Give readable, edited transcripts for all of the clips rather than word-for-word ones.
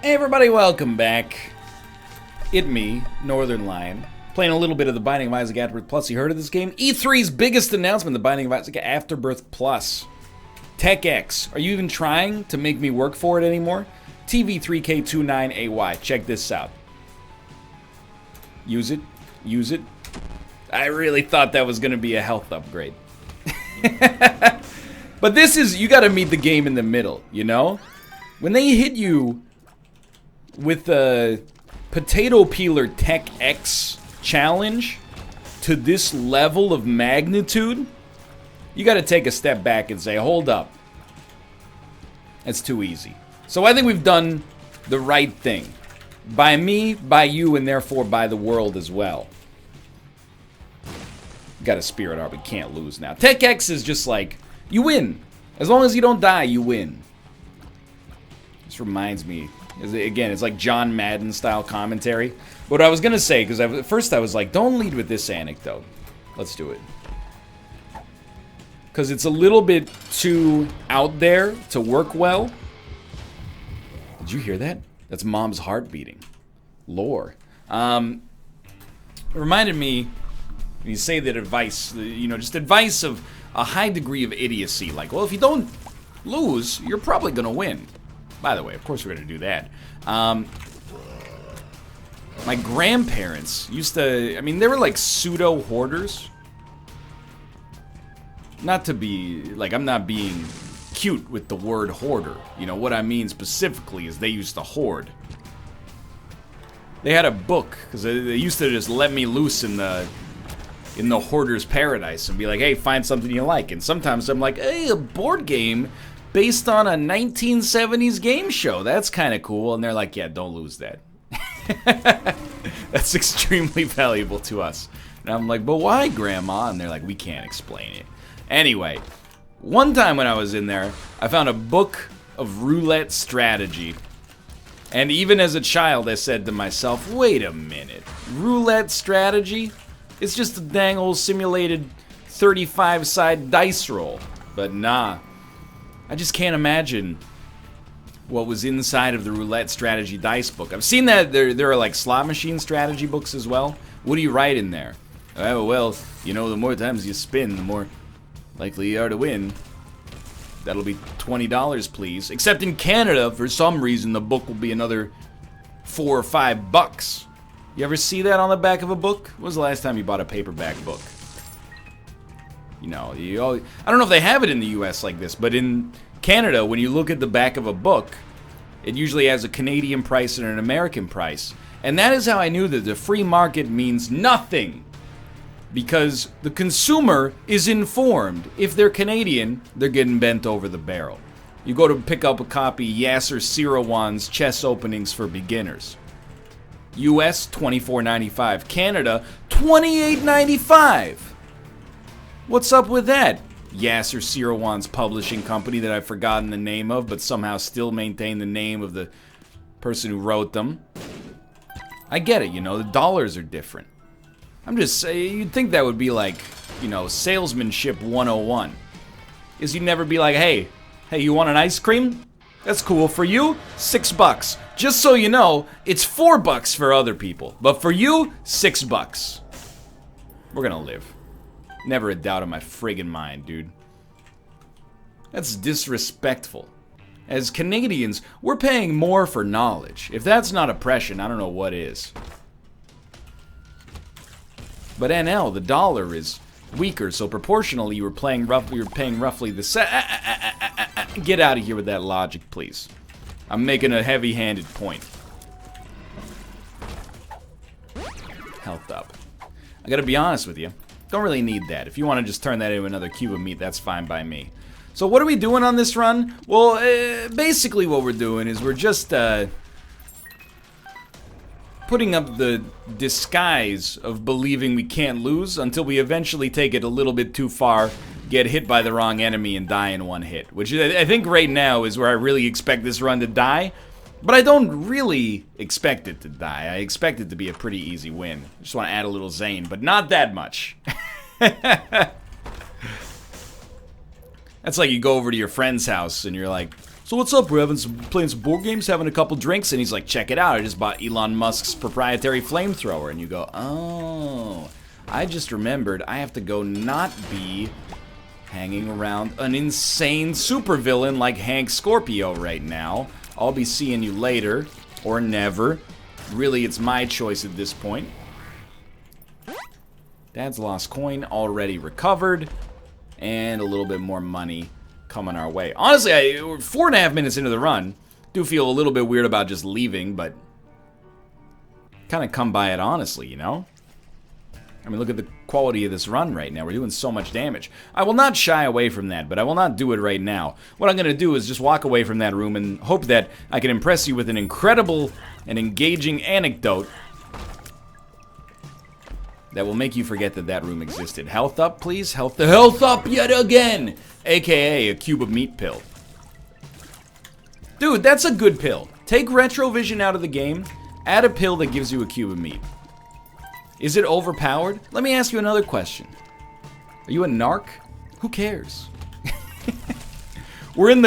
Hey everybody, welcome back. It me, Northernlion, playing a little bit of The Binding of Isaac Afterbirth Plus. You heard of this game? E3's biggest announcement, The Binding of Isaac Afterbirth Plus. TechX, are you even trying to make me work for it anymore? TV3K29AY, check this out. Use it, use it. I really thought that was gonna be a health upgrade. But this is, you gotta meet the game in the middle, you know? When they hit you with a potato peeler Tech X challenge to this level of magnitude, you gotta take a step back and say, hold up. That's too easy. So I think we've done the right thing. By me, by you, and therefore by the world as well. Got a spirit art, we can't lose now. Tech X is just like, you win. As long as you don't die, you win. This reminds me, again, it's like John Madden style commentary. What I was gonna say, because at first I was like, don't lead with this anecdote. Let's do it. Because it's a little bit too out there to work well. Did you hear that? That's mom's heart beating. Lore. It reminded me, when you say that advice, you know, just advice of a high degree of idiocy. Like, well, if you don't lose, you're probably gonna win. By the way, of course we're gonna do that. My grandparents used to, I mean, they were like pseudo hoarders. Not to be, like, I'm not being cute with the word hoarder. You know, what I mean specifically is they used to hoard. They had a book, because they used to just let me loose in the hoarder's paradise and be like, hey, find something you like. And sometimes I'm like, hey, a board game based on a 1970s game show. That's kind of cool. And they're like, yeah, don't lose that. That's extremely valuable to us. And I'm like, but why, Grandma? And they're like, we can't explain it. Anyway, one time when I was in there, I found a book of roulette strategy. And even as a child, I said to myself, wait a minute. Roulette strategy? It's just a dang old simulated 35-side dice roll. But nah. I just can't imagine what was inside of the roulette strategy dice book. I've seen that there are like slot machine strategy books as well. What do you write in there? Oh, well, you know, the more times you spin, the more likely you are to win. That'll be $20, please. Except in Canada, for some reason, the book will be another $4 or $5. You ever see that on the back of a book? When was the last time you bought a paperback book? You know, I don't know if they have it in the US like this, but in Canada, when you look at the back of a book, it usually has a Canadian price and an American price. And that is how I knew that the free market means nothing. Because the consumer is informed. If they're Canadian, they're getting bent over the barrel. You go to pick up a copy, Yasser Sirawan's Chess Openings for Beginners. US, $24.95. Canada, $28.95. What's up with that? Yasser Sirawan's publishing company that I've forgotten the name of, but somehow still maintain the name of the person who wrote them. I get it, you know, the dollars are different. I'm just saying, you'd think that would be like, you know, salesmanship 101. Is you'd never be like, hey, you want an ice cream? That's cool. For you, $6. Just so you know, it's $4 for other people. But for you, $6. We're gonna live. Never a doubt in my friggin' mind, dude. That's disrespectful. As Canadians, we're paying more for knowledge. If that's not oppression, I don't know what is. But NL, the dollar is weaker, so proportionally you're paying roughly the same. Get out of here with that logic, please. I'm making a heavy-handed point. Health up. I gotta be honest with you. Don't really need that. If you want to just turn that into another cube of meat, that's fine by me. So what are we doing on this run? Well, basically what we're doing is we're just putting up the disguise of believing we can't lose until we eventually take it a little bit too far, get hit by the wrong enemy, and die in one hit. Which I think right now is where I really expect this run to die. But I don't really expect it to die. I expect it to be a pretty easy win. I just want to add a little zane, but not that much. That's like you go over to your friend's house and you're like, So what's up? We're playing some board games, having a couple drinks, and he's like, check it out. I just bought Elon Musk's proprietary flamethrower. And you go, oh, I just remembered I have to go not be hanging around an insane supervillain like Hank Scorpio right now. I'll be seeing you later, or never. Really, it's my choice at this point. Dad's lost coin already recovered, and a little bit more money coming our way. Honestly, we're 4.5 minutes into the run. Do feel a little bit weird about just leaving, but kind of come by it honestly, you know? I mean, look at the quality of this run right now. We're doing so much damage. I will not shy away from that, but I will not do it right now. What I'm going to do is just walk away from that room and hope that I can impress you with an incredible and engaging anecdote that will make you forget that that room existed. Health up, please. Health up yet again! AKA a cube of meat pill. Dude, that's a good pill. Take retrovision out of the game, add a pill that gives you a cube of meat. Is it overpowered? Let me ask you another question. Are you a narc? Who cares? We're in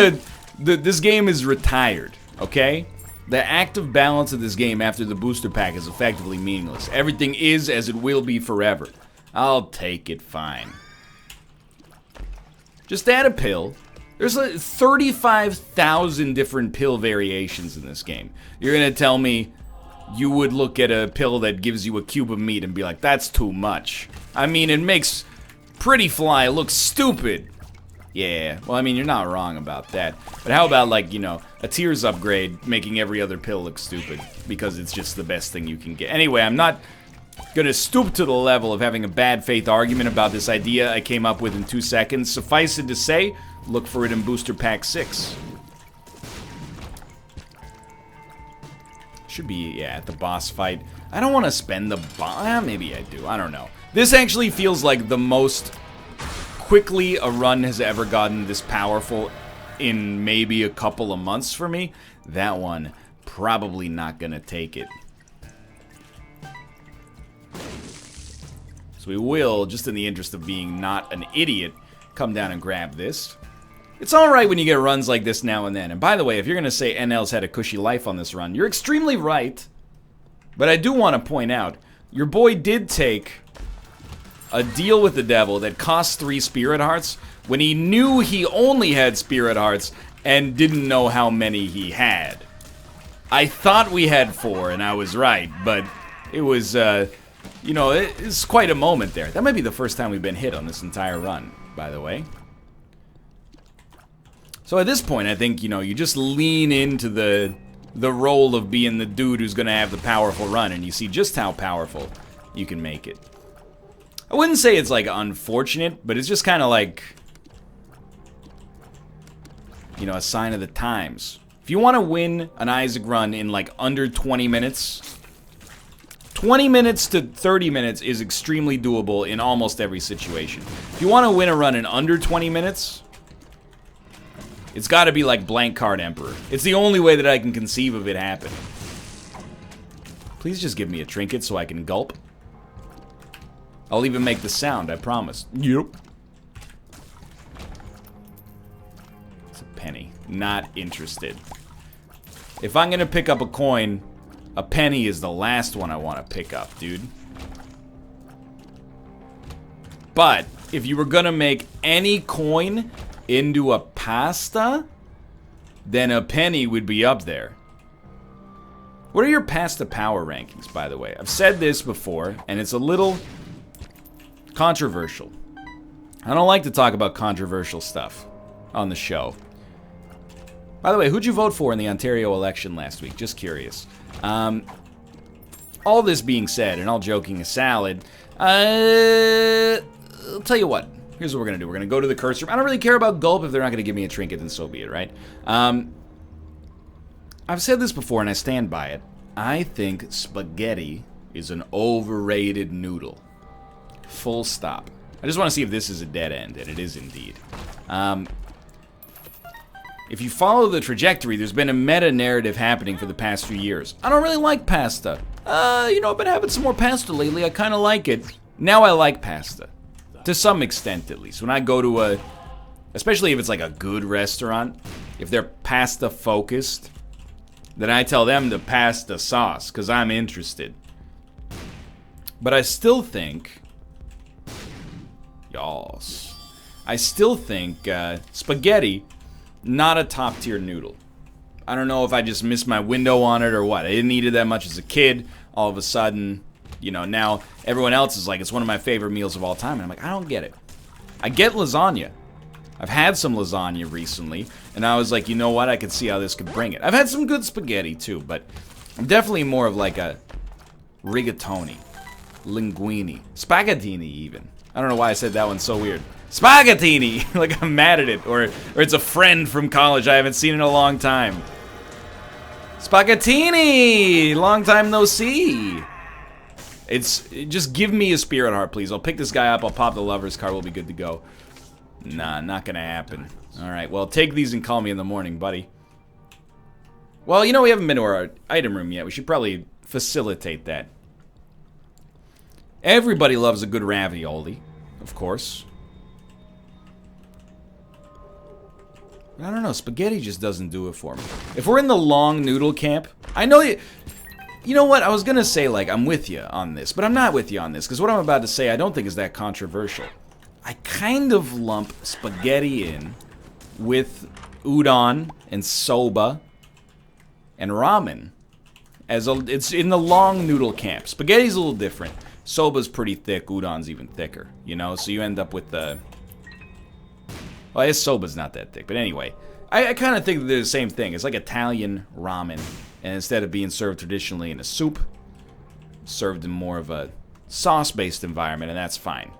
this game is retired, okay? The active balance of this game after the booster pack is effectively meaningless. Everything is as it will be forever. I'll take it fine. Just add a pill. There's like 35,000 different pill variations in this game. You're gonna tell me you would look at a pill that gives you a cube of meat and be like, that's too much. I mean, it makes Pretty Fly look stupid. Yeah, well, I mean, you're not wrong about that. But how about, like, you know, a Tears upgrade making every other pill look stupid because it's just the best thing you can get. Anyway, I'm not gonna stoop to the level of having a bad faith argument about this idea I came up with in 2 seconds. Suffice it to say, look for it in Booster Pack 6. Should be, yeah, at the boss fight. I don't want to spend the boss. Maybe I do. I don't know. This actually feels like the most quickly a run has ever gotten this powerful in maybe a couple of months for me. That one, probably not gonna take it. So we will, just in the interest of being not an idiot, come down and grab this. It's alright when you get runs like this now and then. And by the way, if you're gonna say NL's had a cushy life on this run, you're extremely right. But I do want to point out, your boy did take a deal with the devil that cost 3 spirit hearts when he knew he only had spirit hearts and didn't know how many he had. I thought we had 4 and I was right, but it was, you know, it's quite a moment there. That might be the first time we've been hit on this entire run, by the way. So at this point, I think, you know, you just lean into the role of being the dude who's gonna have the powerful run, and you see just how powerful you can make it. I wouldn't say it's, like, unfortunate, but it's just kind of like, you know, a sign of the times. If you want to win an Isaac run in, like, under 20 minutes, 20 minutes to 30 minutes is extremely doable in almost every situation. If you want to win a run in under 20 minutes, it's got to be like Blank Card Emperor. It's the only way that I can conceive of it happening. Please just give me a trinket so I can gulp. I'll even make the sound, I promise. Yep. It's a penny. Not interested. If I'm gonna pick up a coin, a penny is the last one I want to pick up, dude. But if you were gonna make any coin into a pasta, then a penny would be up there. What are your pasta power rankings, by the way? I've said this before, and it's a little controversial. I don't like to talk about controversial stuff on the show. By the way, who'd you vote for in the Ontario election last week? Just curious. All this being said, and all joking aside, I'll tell you what. Here's what we're going to do. We're going to go to the curse room. I don't really care about gulp. If they're not going to give me a trinket, then so be it, right? I've said this before, and I stand by it. I think spaghetti is an overrated noodle. Full stop. I just want to see if this is a dead end, and it is indeed. If you follow the trajectory, there's been a meta-narrative happening for the past few years. I don't really like pasta. You know, I've been having some more pasta lately. I kind of like it. Now I like pasta. To some extent, at least. When I go to especially if it's like a good restaurant, If they're pasta focused, then I tell them to pass the sauce, because I'm interested. But I still think... Yas. I still think spaghetti, not a top tier noodle. I don't know if I just missed my window on it or what. I didn't eat it that much as a kid. All of a sudden, you know, now everyone else is like, it's one of my favorite meals of all time. And I'm like, I don't get it. I get lasagna. I've had some lasagna recently, and I was like, you know what? I could see how this could bring it. I've had some good spaghetti too, but I'm definitely more of like a rigatoni, linguine, spaghettini even. I don't know why I said that one so weird. Spaghettini! Like I'm mad at it, or it's a friend from college I haven't seen in a long time. Spaghettini! Long time no see. Just give me a spirit heart, please. I'll pick this guy up, I'll pop the lover's card, we'll be good to go. Nah, not gonna happen. Alright, well, take these and call me in the morning, buddy. Well, you know, we haven't been to our item room yet. We should probably facilitate that. Everybody loves a good ravioli, of course. I don't know, spaghetti just doesn't do it for me. If we're in the long noodle camp, I know you... You know what, I was gonna say, like, I'm with you on this, but I'm not with you on this, because what I'm about to say I don't think is that controversial. I kind of lump spaghetti in with udon and soba and ramen. It's in the long noodle camp. Spaghetti's a little different. Soba's pretty thick, udon's even thicker, you know? So you end up with the... Well, I guess soba's not that thick, but anyway. I kind of think that they're the same thing. It's like Italian ramen, and instead of being served traditionally in a soup, served in more of a sauce-based environment, and that's fine.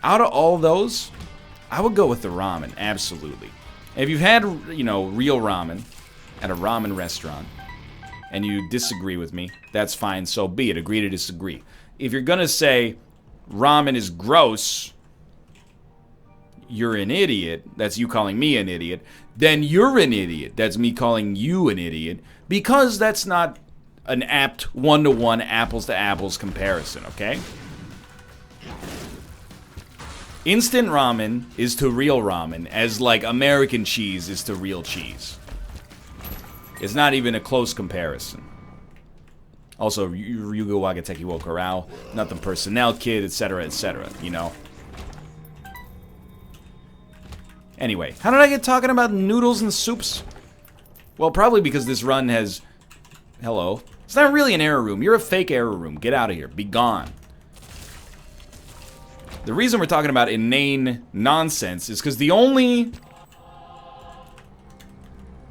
Out of all those, I would go with the ramen, absolutely. If you've had, you know, real ramen at a ramen restaurant, and you disagree with me, that's fine, so be it. Agree to disagree. If you're gonna say ramen is gross, you're an idiot, that's you calling me an idiot, then you're an idiot, that's me calling you an idiot, because that's not an apt one-to-one, apples-to-apples comparison, okay? Instant ramen is to real ramen as, like, American cheese is to real cheese. It's not even a close comparison. Also, Ryugu Wagateki wo Karao, nothing personnel kid, etc., you know? Anyway, how did I get talking about noodles and soups? Well, probably because this run has... Hello. It's not really an error room. You're a fake error room. Get out of here. Be gone. The reason we're talking about inane nonsense is because the only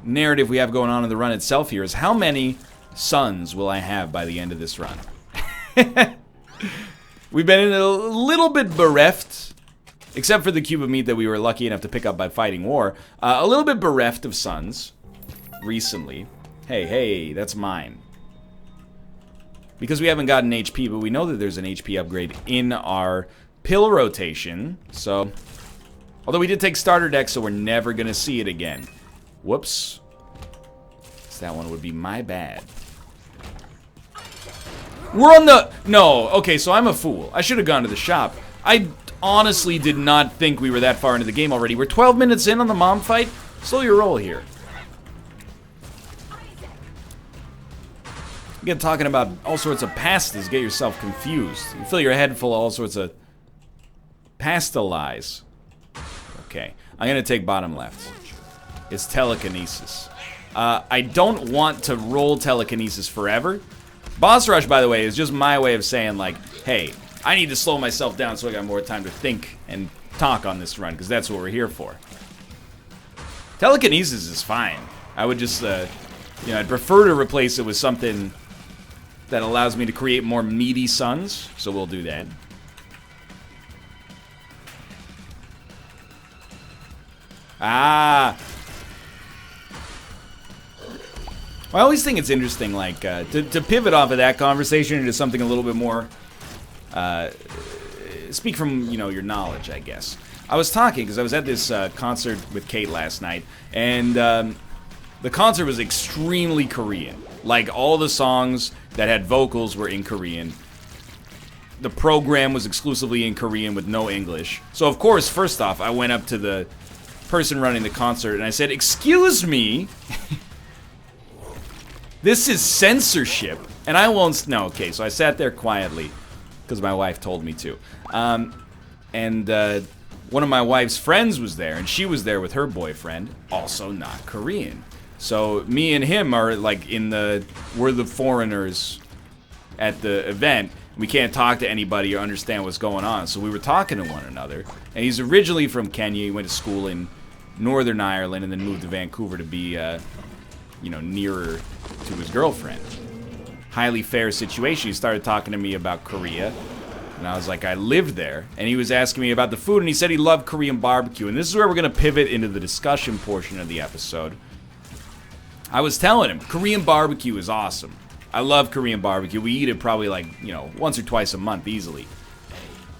narrative we have going on in the run itself here is how many sons will I have by the end of this run? We've been a little bit bereft, except for the cube of meat that we were lucky enough to pick up by fighting war, a little bit bereft of sons recently. Hey, that's mine. Because we haven't gotten HP, but we know that there's an HP upgrade in our pill rotation, so... Although we did take starter deck, so we're never gonna see it again. Whoops. So that one would be my bad. We're on the... No, okay, so I'm a fool. I should have gone to the shop. I honestly did not think we were that far into the game already. We're 12 minutes in on the mom fight. Slow your roll here. Again, talking about all sorts of pastas, get yourself confused. You fill your head full of all sorts of pasta lies. Okay, I'm gonna take bottom left. It's telekinesis. I don't want to roll telekinesis forever. Boss rush, by the way, is just my way of saying, like, hey, I need to slow myself down so I got more time to think and talk on this run, because that's what we're here for. Telekinesis is fine. I would just, you know, I'd prefer to replace it with something that allows me to create more meaty sons, so we'll do that. Ah! Well, I always think it's interesting, like, to pivot off of that conversation into something a little bit more, speak from, you know, your knowledge, I guess. I was talking, because I was at this concert with Kate last night, and the concert was extremely Korean. Like, all the songs that had vocals were in Korean. The program was exclusively in Korean with no English. So, of course, first off, I went up to the person running the concert, and I said, "Excuse me, this is censorship," and I won't. No, okay. So I sat there quietly because my wife told me to, and one of my wife's friends was there, and she was there with her boyfriend, also not Korean. So me and him are like we're the foreigners at the event. We can't talk to anybody or understand what's going on. So we were talking to one another. And he's originally from Kenya. He went to school in Northern Ireland and then moved to Vancouver to be, you know, nearer to his girlfriend. Highly fair situation. He started talking to me about Korea. And I was like, I lived there. And he was asking me about the food. And he said he loved Korean barbecue. And this is where we're going to pivot into the discussion portion of the episode. I was telling him, Korean barbecue is awesome. I love Korean barbecue. We eat it probably like, you know, once or twice a month easily.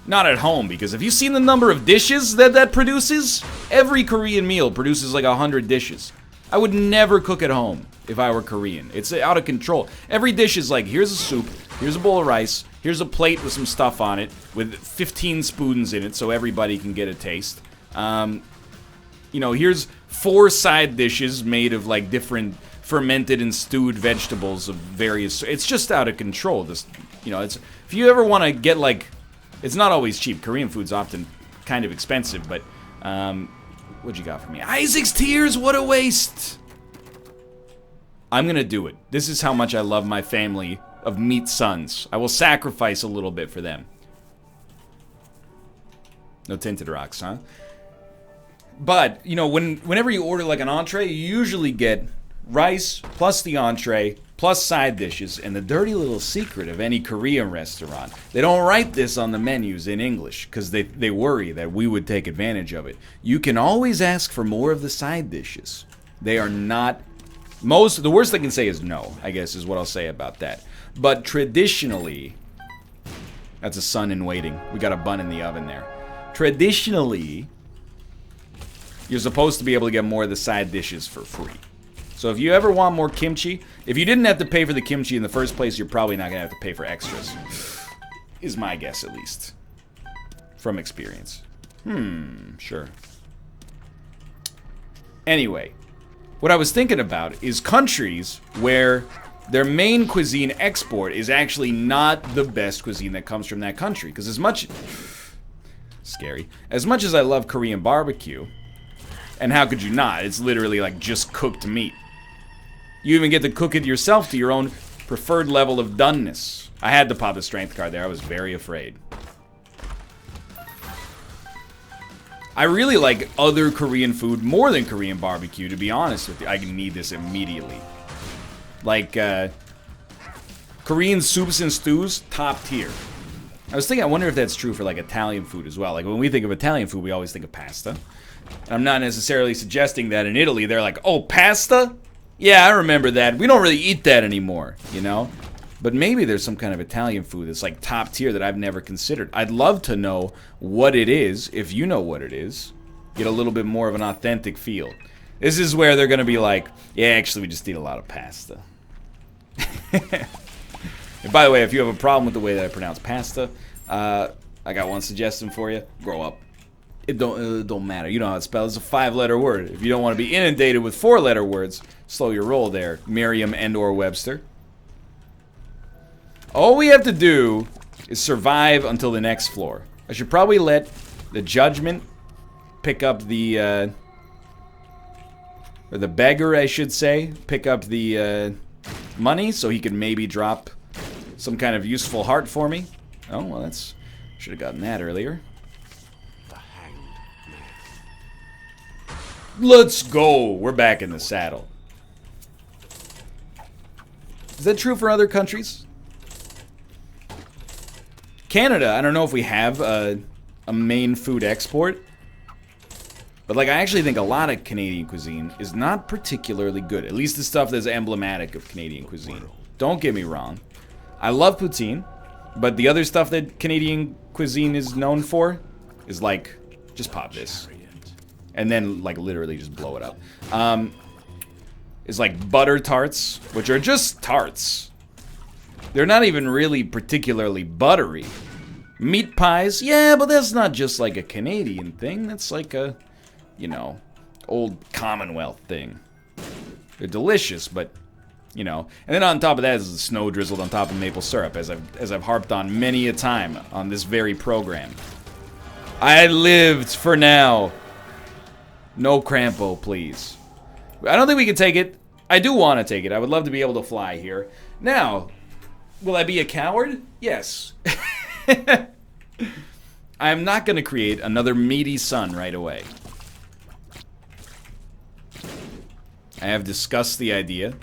Not at home, because have you seen the number of dishes that produces? Every Korean meal produces like 100 dishes. I would never cook at home if I were Korean. It's out of control. Every dish is like, here's a soup, here's a bowl of rice, here's a plate with some stuff on it, with 15 spoons in it so everybody can get a taste. You know, here's 4 side dishes made of like different fermented and stewed vegetables of various. It's just out of control. This, you know, it's if you ever want to get like, it's not always cheap. Korean food's often kind of expensive, but what'd you got for me? Isaac's tears. What a waste. I'm gonna do it. This is how much I love my family of meat sons. I will sacrifice a little bit for them. No tinted rocks, huh? But you know, whenever you order like an entree, you usually get rice plus the entree plus side dishes. And the dirty little secret of any Korean restaurant, they don't write this on the menus in English because they worry that we would take advantage of it. You can always ask for more of the side dishes. They are not the worst they can say is no, I guess is what I'll say about that. But traditionally, that's a son in waiting. We got a bun in the oven there. Traditionally, you're supposed to be able to get more of the side dishes for free. So if you ever want more kimchi, if you didn't have to pay for the kimchi in the first place, you're probably not going to have to pay for extras. Is my guess, at least. From experience. Sure. Anyway, what I was thinking about is countries where their main cuisine export is actually not the best cuisine that comes from that country. Because as much... Scary. As much as I love Korean barbecue, and how could you not? It's literally like just cooked meat. You even get to cook it yourself to your own preferred level of doneness. I had to pop the strength card there. I was very afraid. I really like other Korean food more than Korean barbecue, to be honest with you. I need this immediately. Like, Korean soups and stews, top tier. I was thinking, I wonder if that's true for like Italian food as well. Like when we think of Italian food, we always think of pasta. I'm not necessarily suggesting that in Italy they're like, oh, pasta? Yeah, I remember that. We don't really eat that anymore, you know? But maybe there's some kind of Italian food that's like top tier that I've never considered. I'd love to know what it is, if you know what it is. Get a little bit more of an authentic feel. This is where they're going to be like, yeah, actually we just eat a lot of pasta. And by the way, if you have a problem with the way that I pronounce pasta, I got one suggestion for you. Grow up. It don't matter. You know how it's spelled. It's a 5-letter word. If you don't want to be inundated with 4-letter words, slow your roll there, Merriam and/or Webster. All we have to do is survive until the next floor. I should probably let the judgment pick up the, or the beggar, I should say, pick up the money so he can maybe drop some kind of useful heart for me. Oh, well, that's... Should have gotten that earlier. Let's go! We're back in the saddle. Is that true for other countries? Canada, I don't know if we have a main food export. But like, I actually think a lot of Canadian cuisine is not particularly good. At least the stuff that's emblematic of Canadian cuisine. Don't get me wrong. I love poutine. But the other stuff that Canadian cuisine is known for is like, just pop this. And then, like, literally just blow it up. Is like butter tarts, which are just tarts. They're not even really particularly buttery. Meat pies, yeah, but that's not just like a Canadian thing. That's like a, you know, old Commonwealth thing. They're delicious, but, you know. And then on top of that is the snow drizzled on top of maple syrup, as I've harped on many a time on this very program. I lived for now. No Crampo, please. I don't think we can take it. I do want to take it. I would love to be able to fly here. Now, will I be a coward? Yes. I'm not going to create another meaty son right away. I have discussed the idea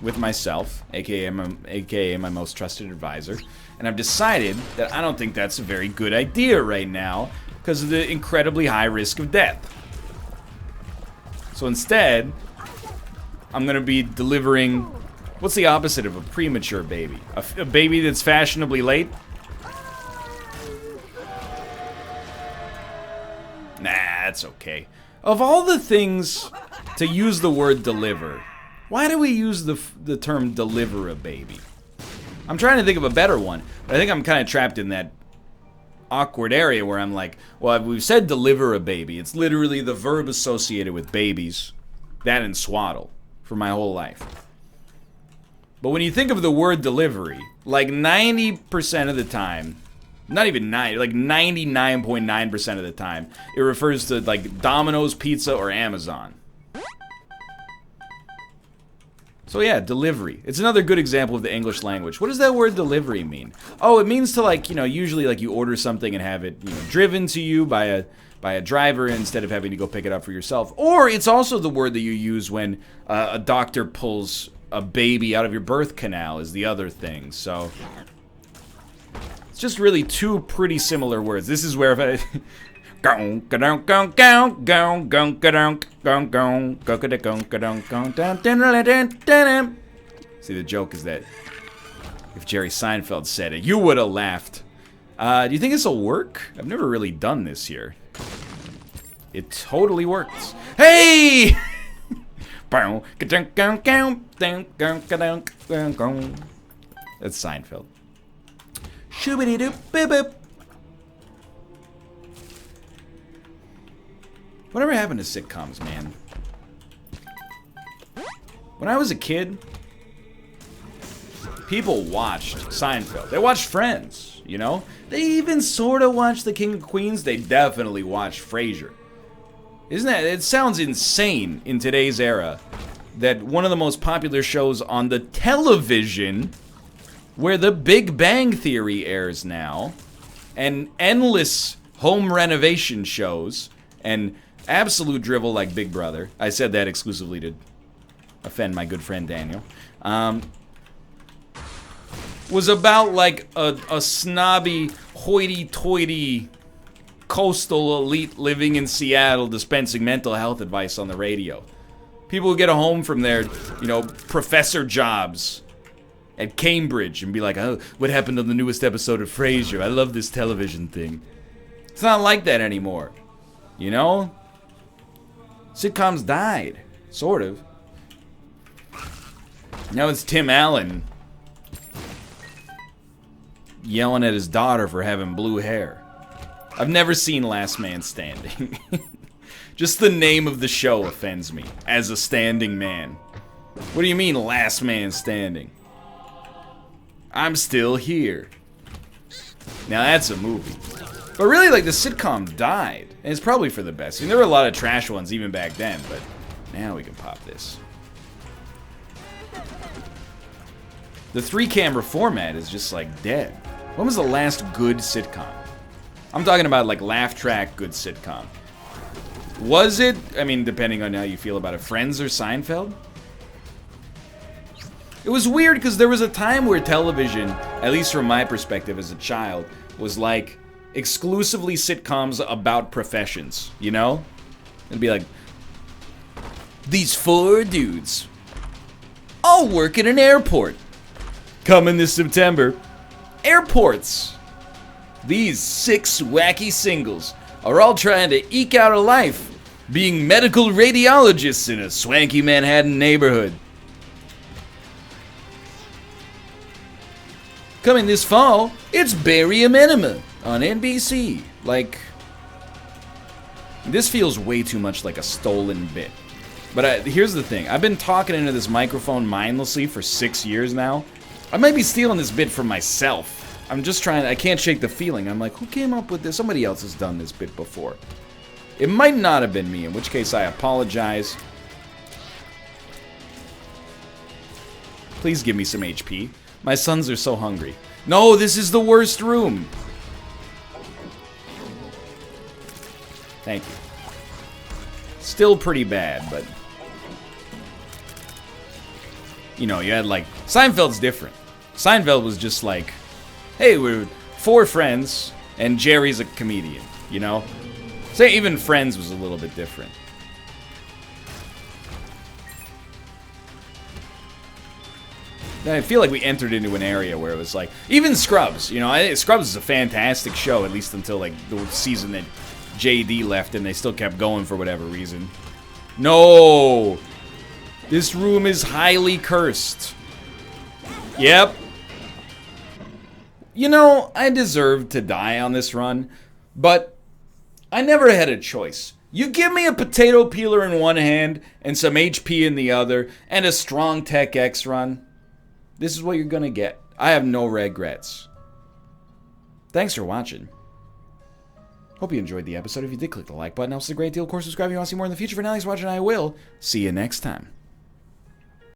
with myself, aka my most trusted advisor, and I've decided that I don't think that's a very good idea right now because of the incredibly high risk of death. So instead, I'm going to be delivering... What's the opposite of a premature baby? A baby that's fashionably late? Nah, that's okay. Of all the things to use the word deliver, why do we use the term deliver a baby? I'm trying to think of a better one, but I think I'm kind of trapped in that awkward area where I'm like, well, we've said deliver a baby. It's literally the verb associated with babies. That and swaddle for my whole life. But when you think of the word delivery, like 90% of the time, not even 90, like 99.9% of the time, it refers to like Domino's Pizza or Amazon. So yeah, delivery. It's another good example of the English language. What does that word delivery mean? Oh, it means to, like, you know, usually like you order something and have it, you know, driven to you by a driver instead of having to go pick it up for yourself. Or it's also the word that you use when a doctor pulls a baby out of your birth canal is the other thing. So it's just really two pretty similar words. This is where if I see the joke is that if Jerry Seinfeld said it, you would have laughed. Do you think this will work? I've never really done this here. It totally works. Hey! That's Seinfeld. Shooby-doo-boop-boop. Whatever happened to sitcoms, man? When I was a kid, people watched Seinfeld. They watched Friends, you know? They even sort of watched The King of Queens. They definitely watched Frasier. Isn't that... It sounds insane in today's era that one of the most popular shows on the television, where The Big Bang Theory airs now, and endless home renovation shows, and absolute drivel like Big Brother. I said that exclusively to offend my good friend Daniel. Was about like a snobby, hoity-toity coastal elite living in Seattle dispensing mental health advice on the radio. People would get home from their, you know, professor jobs at Cambridge and be like, oh, what happened on the newest episode of Frasier? I love this television thing. It's not like that anymore. You know? Sitcoms died. Sort of. Now it's Tim Allen yelling at his daughter for having blue hair. I've never seen Last Man Standing. Just the name of the show offends me, as a standing man. What do you mean, Last Man Standing? I'm still here. Now that's a movie. But really, like, the sitcom died. And it's probably for the best. I mean, there were a lot of trash ones even back then, but now we can pop this. The 3-camera format is just, like, dead. When was the last good sitcom? I'm talking about, like, laugh track good sitcom. Was it, I mean, depending on how you feel about it, Friends or Seinfeld? It was weird because there was a time where television, at least from my perspective as a child, was like exclusively sitcoms about professions, you know? It'd be like, these 4 dudes all work at an airport. Coming this September, airports. These 6 wacky singles are all trying to eke out a life being medical radiologists in a swanky Manhattan neighborhood. Coming this fall, it's Barry Amenema on NBC. Like, This feels way too much like a stolen bit. But here's the thing. I've been talking into this microphone mindlessly for 6 years now. I might be stealing this bit from myself. I'm just trying, I can't shake the feeling. I'm like, who came up with this? Somebody else has done this bit before. It might not have been me, in which case I apologize. Please give me some HP. My sons are so hungry. No, this is the worst room. Thank you. Still pretty bad, but... You know, you had like... Seinfeld's different. Seinfeld was just like... Hey, we're 4 friends, and Jerry's a comedian, you know? Say even Friends was a little bit different. I feel like we entered into an area where it was like... Even Scrubs, you know, Scrubs is a fantastic show, at least until like the season that JD left and they still kept going for whatever reason. No! This room is highly cursed. Yep. You know, I deserved to die on this run, but I never had a choice. You give me a potato peeler in one hand and some HP in the other and a strong Tech X run. This is what you're gonna get. I have no regrets. Thanks for watching. Hope you enjoyed the episode. If you did, click the like button. Helps a great deal. Of course, subscribe if you want to see more in the future. For now, thanks for watching. I will see you next time.